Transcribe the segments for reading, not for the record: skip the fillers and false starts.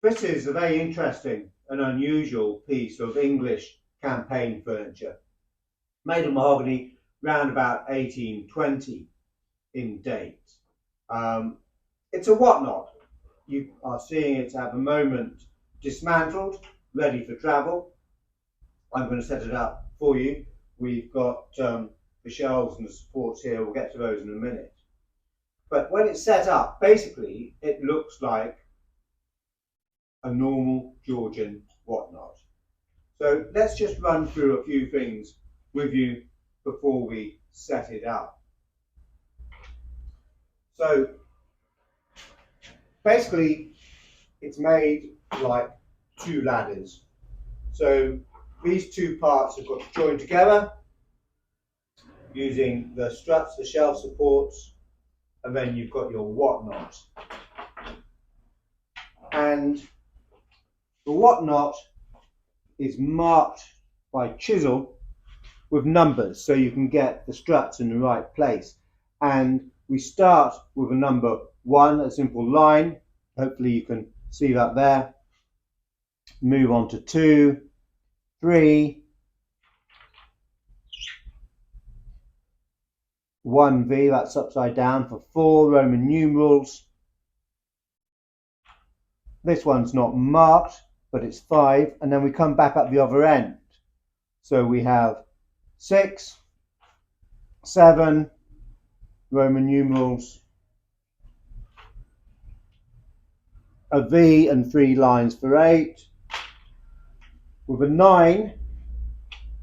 This is a very interesting and unusual piece of English campaign furniture, made of mahogany round about 1820 in date. It's a Whatnot. You are seeing it at the moment dismantled, ready for travel. I'm going to set it up for you. We've got the shelves and the supports here. We'll get to those in a minute. But when it's set up, basically it looks like a normal Georgian Whatnot. So let's just run through a few things with you before we set it up. So basically it's made like two ladders. So these two parts have got to join together using the struts, the shelf supports, and then you've got your Whatnot. And the Whatnot is marked by chisel with numbers so you can get the struts in the right place. And we start with a number 1, a simple line. Hopefully you can see that there. Move on to 2, 3, 1V, that's upside down for 4 Roman numerals. This one's not marked, but it's 5, and then we come back up the other end. So we have 6, 7 Roman numerals, a V and 3 lines for 8, with a 9,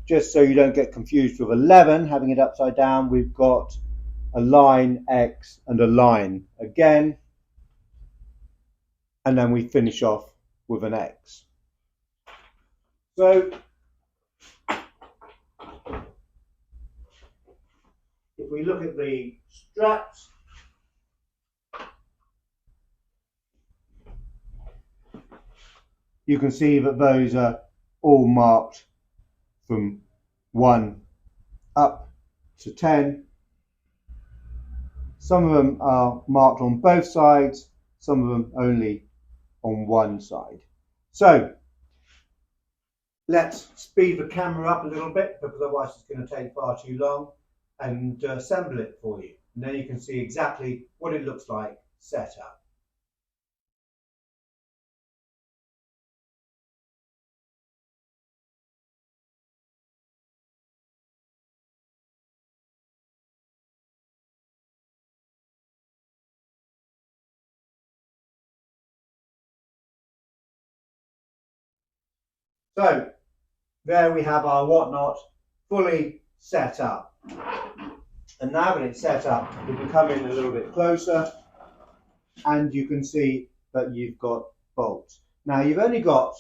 just so you don't get confused with 11, having it upside down, we've got a line X and a line again, and then we finish off with an X. So if we look at the straps, you can see that those are all marked from 1 up to 10. Some of them are marked on both sides, some of them only on one side. So let's speed the camera up a little bit, because otherwise it's going to take far too long, and assemble it for you. And then you can see exactly what it looks like set up. So there we have our Whatnot fully set up. And now that it's set up, we can come in a little bit closer, and you can see that you've got bolts. Now you've only got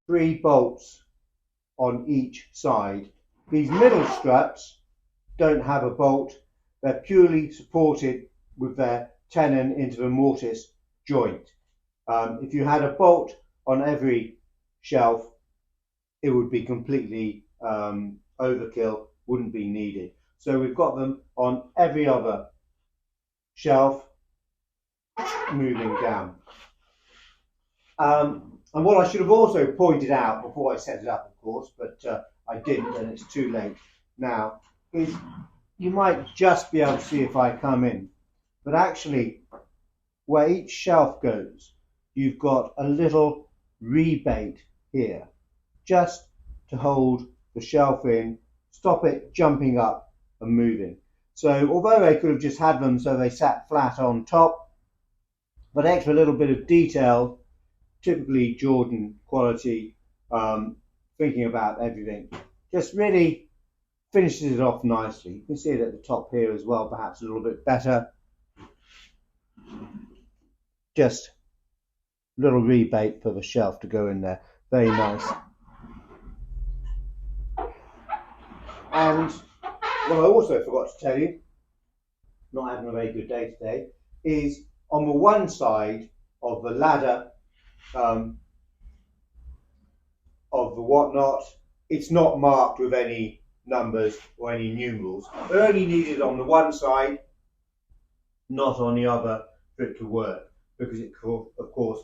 3 bolts on each side. These middle struts don't have a bolt. They're purely supported with their tenon into the mortise joint. If you had a bolt on every shelf, it would be completely overkill, wouldn't be needed. So we've got them on every other shelf, moving down. And what I should have also pointed out before I set it up, of course, but I didn't, and it's too late now, is you might just be able to see if I come in, but actually where each shelf goes, you've got a little rebate here, just to hold the shelf in, stop it jumping up and moving. So although they could have just had them so they sat flat on top, but extra little bit of detail, typically Georgian quality, thinking about everything, just really finishes it off nicely. You can see it at the top here as well, perhaps a little bit better. Just a little rebate for the shelf to go in there. Very nice. And what I also forgot to tell you, not having a very good day today, is on the one side of the ladder of the Whatnot, it's not marked with any numbers or any numerals. They're only needed on the one side, not on the other, for it to work, because it, of course,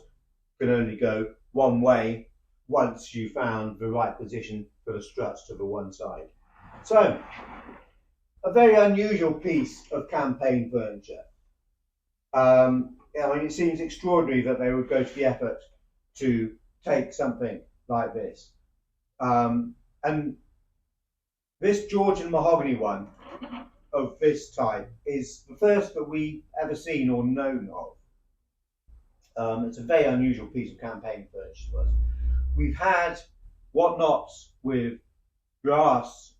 can only go one way once you found the right position for the struts to the one side. So, a very unusual piece of campaign furniture. I mean, it seems extraordinary that they would go to the effort to take something like this. And this Georgian mahogany one of this type is the first that we ever seen or known of. It's a very unusual piece of campaign furniture to us. We've had whatnots with brass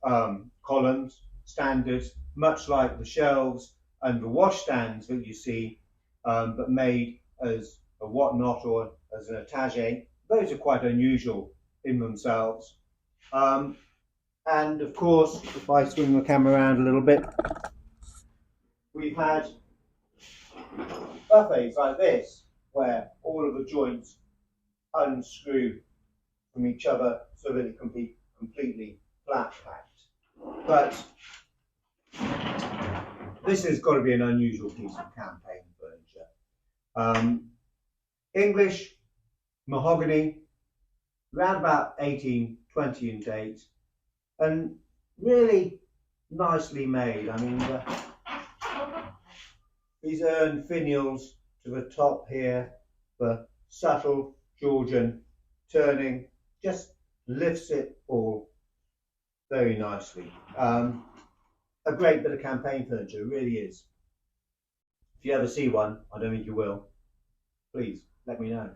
columns, standards, much like the shelves and the washstands that you see, but made as a whatnot or as an étagère. Those are quite unusual in themselves. And of course, if I swing the camera around a little bit, we've had buffets like this, where all of the joints unscrew from each other so that it can be completely flat packed. But this has got to be an unusual piece of campaign furniture. English mahogany, around about 1820 in date, and really nicely made. I mean, these urn finials to the top here, the subtle Georgian turning just lifts it all very nicely. A great bit of campaign furniture, it really is. If you ever see one, I don't think you will, please let me know.